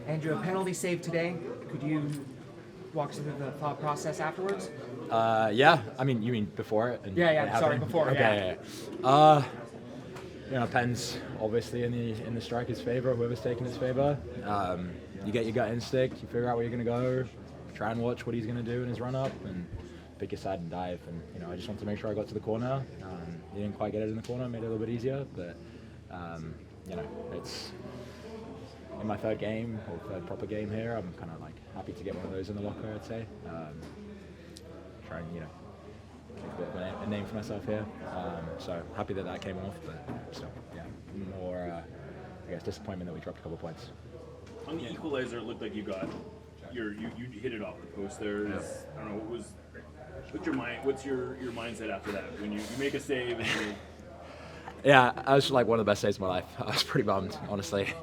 Andrew, a penalty save today. Could you walk us through the thought process afterwards? Yeah. I mean, you mean before it? And Yeah, it sorry, happening? before, Okay. Yeah. Depends obviously in the striker's favor, whoever's taking his favor. You get your gut instinct. You figure out where you're gonna go. Try and watch what he's gonna do in his run up, and pick your side and dive. And I just want to make sure I got to the corner. He didn't quite get it in the corner. Made it a little bit easier, but it's in my third game or third proper game here. I'm kind of like happy to get one of those in the locker, I'd say. Try and make a bit of a name for myself here. So happy that came off, but still, more I guess disappointment that we dropped a couple points. On the equalizer, it looked like you hit it off the post there. Yeah. I don't know, what's your mindset after that when you make a save and you... Yeah, that was like one of the best days of my life. I was pretty bummed, honestly.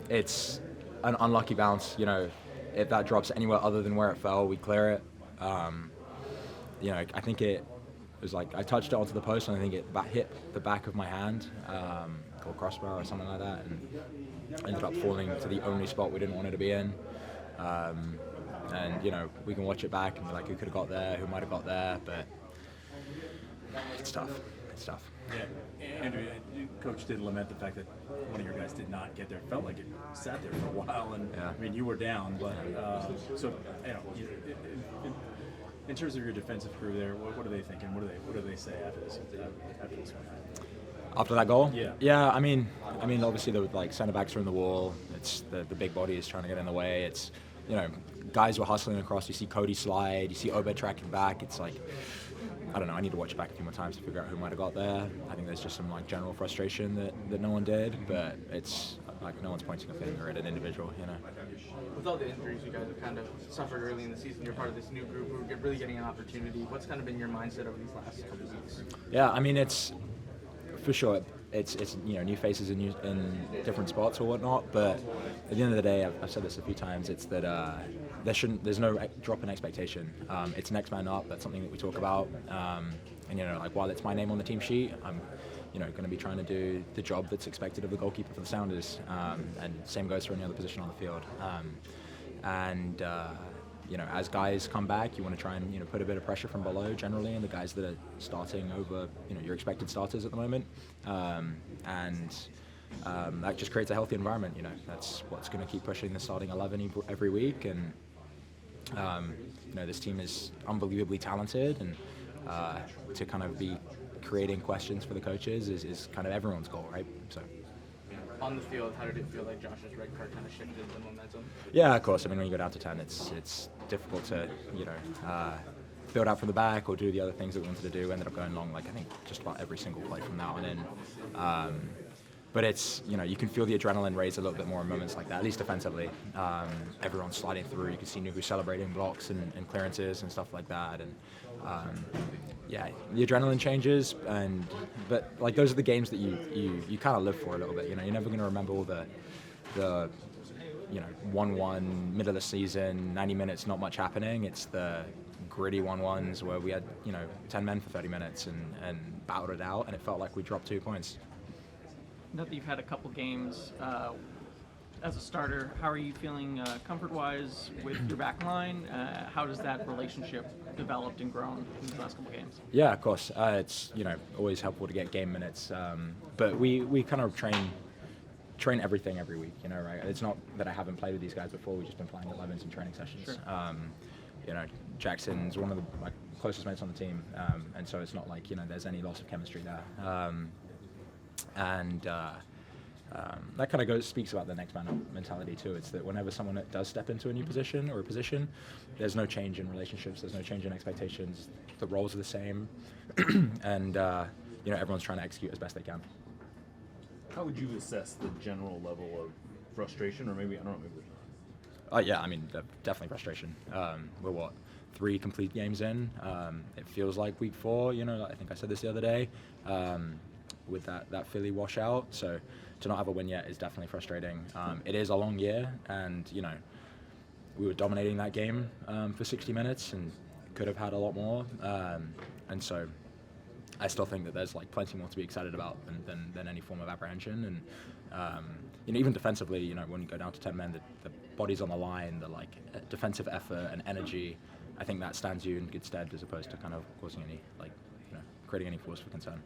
It's an unlucky bounce. If that drops anywhere other than where it fell, we clear it. I think it was like I touched it onto the post, and I think it hit the back of my hand, or crossbar or something like that, and ended up falling to the only spot we didn't want it to be in. We can watch it back and be like, who could have got there, who might have got there, but it's tough. Yeah, Andrew, Coach did lament the fact that one of your guys did not get there. It felt like it sat there for a while, and Yeah. I mean, you were down, but in terms of your defensive crew there, what are they thinking? What do they say after this one? After that goal? Yeah. Yeah, I mean, obviously the centre backs are in the wall. It's the big body is trying to get in the way. It's guys were hustling across. You see Cody slide. You see Obed tracking back. It's like, I don't know. I need to watch it back a few more times to figure out who might have got there. I think there's just some general frustration that no one did, but it's like no one's pointing a finger at an individual. With all the injuries you guys have kind of suffered early in the season, you're part of this new group who are really getting an opportunity. What's kind of been your mindset over these last couple of weeks? Yeah, I mean it's for sure. It's new faces in different spots or whatnot, but at the end of the day, I've said this a few times. It's that there's no drop in expectation. It's next man up. That's something that we talk about. While it's my name on the team sheet, I'm going to be trying to do the job that's expected of the goalkeeper for the Sounders, and same goes for any other position on the field. As guys come back, you want to try and put a bit of pressure from below generally, and the guys that are starting over your expected starters at the moment, that just creates a healthy environment. That's what's going to keep pushing the starting 11 every week, and this team is unbelievably talented, and to kind of be creating questions for the coaches is kind of everyone's goal, right? So. On the field, how did it feel like Josh's red card kind of shifted the momentum? Yeah, of course. I mean, when you go down to 10, it's difficult to build out from the back or do the other things that we wanted to do. We ended up going long, I think just about every single play from that on in. But it's you can feel the adrenaline raise a little bit more in moments like that, at least defensively. Everyone's sliding through. You can see Nuhu celebrating blocks and clearances and stuff like that. And the adrenaline changes, but those are the games that you kind of live for a little bit. You're never going to remember all the 1-1 middle of the season, 90 minutes, not much happening. It's the gritty 1-1s where we had 10 men for 30 minutes and battled it out, and it felt like we dropped 2 points. Now that you've had a couple games as a starter, how are you feeling comfort-wise with your back line? How does that relationship developed and grown in the last couple games? Yeah, of course. It's always helpful to get game minutes, but we kind of train everything every week. Right? It's not that I haven't played with these guys before. We've just been playing 11s and training sessions. Sure. Jackson's one of my closest mates on the team, and so it's not like there's any loss of chemistry there. That kind of speaks about the next man up mentality too. It's that whenever someone does step into a new position or a position, there's no change in relationships, there's no change in expectations, the roles are the same, and everyone's trying to execute as best they can. How would you assess the general level of frustration, or maybe, I don't know, maybe... Yeah, I mean, definitely frustration. We're 3 complete games in. It feels like week 4, I think I said this the other day, with that Philly washout. So to not have a win yet is definitely frustrating. It is a long year, and we were dominating that game for 60 minutes and could have had a lot more. And so I still think that there's like plenty more to be excited about than any form of apprehension. And even defensively, when you go down to 10 men, the bodies on the line, the like defensive effort and energy, I think that stands you in good stead as opposed to kind of causing any creating any cause for concern.